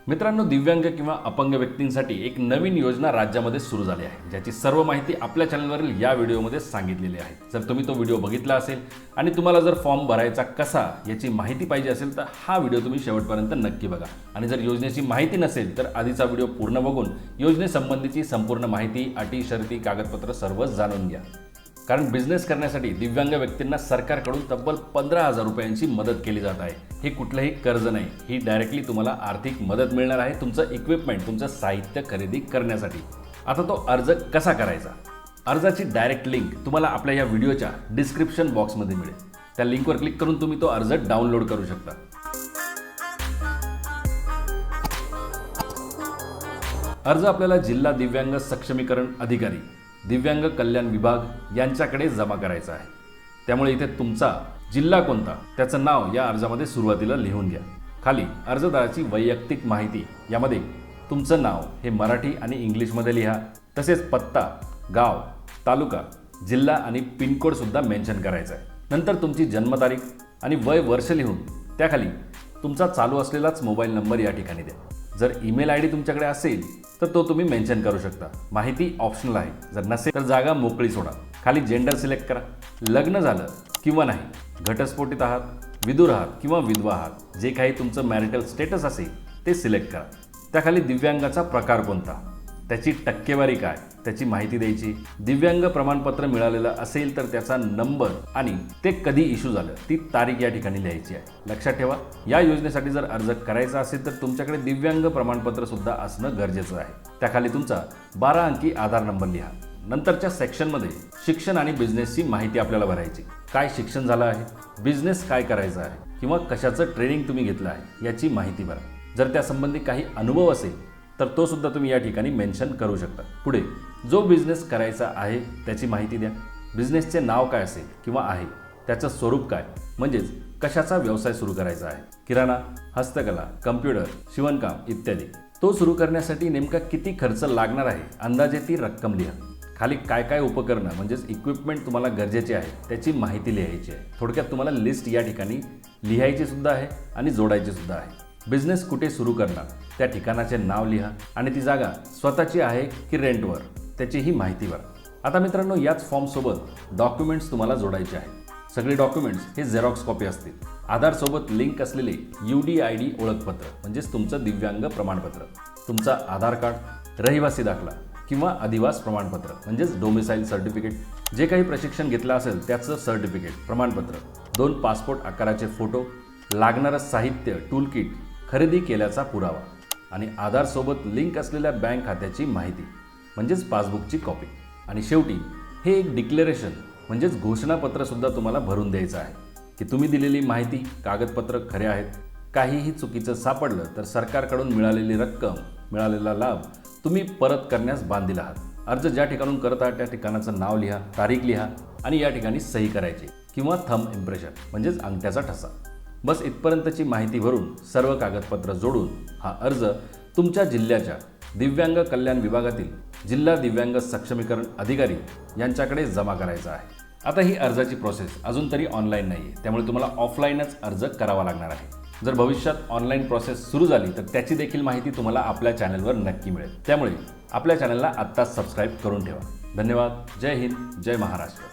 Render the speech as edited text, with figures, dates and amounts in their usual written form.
मित्रांनो, दिव्यांग किंवा अपंग व्यक्तींसाठी एक नवीन योजना राज्यामध्ये सुरू झाली आहे, ज्याची सर्व माहिती आपल्या चॅनलवरील या व्हिडिओमध्ये सांगितलेली आहे। जर तुम्ही तो व्हिडिओ बघितला असेल आणि तुम्हाला जर फॉर्म भरायचा कसा याची माहिती पाहिजे असेल तर हा व्हिडिओ तुम्ही शेवटपर्यंत नक्की बघा। आणि जर योजनेची माहिती नसेल तर आधीचा व्हिडिओ पूर्ण बघून योजनेसंबंधीची संपूर्ण माहिती, अटी, शर्ती, कागदपत्र सर्व जाणून घ्या। कारण बिझनेस करण्यासाठी दिव्यांग व्यक्तींना सरकारकडून तब्बल 15,000 रुपयांची मदत केली जात आहे। हे कुठलंही कर्ज नाही, ही डायरेक्टली तुम्हाला आर्थिक मदत मिळणार आहे तुमचं इक्विपमेंट, तुमचं साहित्य खरेदी करण्यासाठी। आता तो अर्ज कसा करायचा? अर्जाची डायरेक्ट लिंक तुम्हाला आपल्या या व्हिडिओच्या डिस्क्रिप्शन बॉक्समध्ये मिळेल। त्या लिंकवर क्लिक करून तुम्ही तो अर्ज डाउनलोड करू शकता। अर्ज आपल्याला जिल्हा दिव्यांग सक्षमीकरण अधिकारी, दिव्यांग कल्याण विभाग यांच्याकडे जमा करायचा आहे। त्यामुळे इथे तुमचा जिल्हा कोणता त्याचं नाव या अर्जामध्ये सुरुवातीला लिहून घ्या। खाली अर्जदाराची वैयक्तिक माहिती, यामध्ये तुमचं नाव हे मराठी आणि इंग्लिशमध्ये लिहा। तसेच पत्ता, गाव, तालुका, जिल्हा आणि पिनकोड सुद्धा मेन्शन करायचा आहे। नंतर तुमची जन्मतारीख आणि वय वर्ष लिहून त्याखाली तुमचा चालू असलेलाच मोबाईल नंबर या ठिकाणी द्या। जर ईमेल आयडी तुमच्याकडे असेल तर तो तुम्ही मेन्शन करू शकता। माहिती ऑप्शनल आहे, जर नसेल तर जागा मोकळी सोडा। खाली जेंडर सिलेक्ट करा, लग्न झालं किंवा नाही, घटस्फोटित आहात, विधुर आहात किंवा विधवा आहात, जे काही तुमचं मॅरिटल स्टेटस असेल ते सिलेक्ट करा। त्याखाली दिव्यांगाचा प्रकार कोणता, त्याची टक्केवारी काय, त्याची माहिती द्यायची। दिव्यांग प्रमाणपत्र मिळालेलं असेल तर त्याचा नंबर आणि ते कधी इश्यू झालं ती तारीख या ठिकाणी लिहायची आहे। लक्षात ठेवा, या योजनेसाठी जर अर्ज करायचा असेल तर तुमच्याकडे दिव्यांग प्रमाणपत्र सुद्धा असणं गरजेचं आहे। त्याखाली तुमचा 12 अंकी आधार नंबर लिहा। नंतरच्या सेक्शनमध्ये शिक्षण आणि बिझनेसची माहिती आपल्याला भरायची। काय शिक्षण झालं आहे, बिझनेस काय करायचा आहे किंवा कशाचं ट्रेनिंग तुम्ही घेतलं आहे याची माहिती भरा। जर त्यासंबंधी काही अनुभव असेल तर तो सुद्धा तुम्ही या ठिकाणी मेन्शन करू शकता। पुढे जो बिझनेस करायचा आहे त्याची माहिती द्या। बिझनेसचे नाव काय असेल किंवा आहे, त्याचं स्वरूप काय, म्हणजेच कशाचा व्यवसाय सुरू करायचा आहे, किराणा, हस्तकला, कम्प्युटर, शिवणकाम इत्यादी। तो सुरू करण्यासाठी नेमका किती खर्च लागणार आहे, अंदाजे ती रक्कम लिहा। खाली काय काय उपकरणं म्हणजेच इक्विपमेंट तुम्हाला गरजेचे आहे त्याची माहिती लिहायची आहे। थोडक्यात तुम्हाला लिस्ट या ठिकाणी लिहायची सुद्धा आहे आणि जोडायची सुद्धा आहे। बिझनेस कुठे सुरू करणार त्या ठिकाणाचे नाव लिहा आणि ती जागा स्वतःची आहे की रेंटवर त्याचीही माहिती भरा। आता मित्रांनो, याच फॉर्मसोबत डॉक्युमेंट्स तुम्हाला जोडायचे आहेत। सगळे डॉक्युमेंट्स हे झेरॉक्स कॉपी असतील। आधारसोबत लिंक असलेले UDID ओळखपत्र म्हणजेच तुमचं दिव्यांग प्रमाणपत्र, तुमचा आधार कार्ड, रहिवासी दाखला किंवा अधिवास प्रमाणपत्र म्हणजेच डोमिसाईल सर्टिफिकेट, जे काही प्रशिक्षण घेतलं असेल त्याचं सर्टिफिकेट, प्रमाणपत्र, 2 पासपोर्ट आकाराचे फोटो, लागणारं साहित्य, टूल किट, खरेदी केल्याचा पुरावा आणि आधारसोबत लिंक असलेल्या बँक खात्याची माहिती म्हणजेच पासबुकची कॉपी। आणि शेवटी हे एक डिक्लेरेशन म्हणजेच घोषणापत्रसुद्धा तुम्हाला भरून द्यायचं आहे की तुम्ही दिलेली माहिती, कागदपत्र खरे आहेत। काहीही चुकीचं सापडलं तर सरकारकडून मिळालेली रक्कम, मिळालेला लाभ तुम्ही परत करण्यास बांधील आहात। अर्ज ज्या ठिकाणून करत आहात त्या ठिकाणाचं नाव लिहा, तारीख लिहा आणि या ठिकाणी सही करायची किंवा थंब इम्प्रेशन म्हणजेच अंगठ्याचा ठसा। बस इथपर्यंतची माहिती भरून सर्व कागदपत्र जोडून हा अर्ज तुमच्या जिल्ह्याच्या दिव्यांग कल्याण विभागातील जिल्हा दिव्यांग सक्षमीकरण अधिकारी यांच्याकडे जमा करायचा आहे। आता ही अर्जाची प्रोसेस अजून तरी ऑनलाईन नाही आहे, त्यामुळे तुम्हाला ऑफलाईनच अर्ज करावा लागणार आहे। जर भविष्यात ऑनलाईन प्रोसेस सुरू झाली तर त्याची देखील माहिती तुम्हाला आपल्या चॅनलवर नक्की मिळेल। त्यामुळे आपल्या चॅनलला आत्ताच सबस्क्राईब करून ठेवा। धन्यवाद। जय हिंद, जय महाराष्ट्र।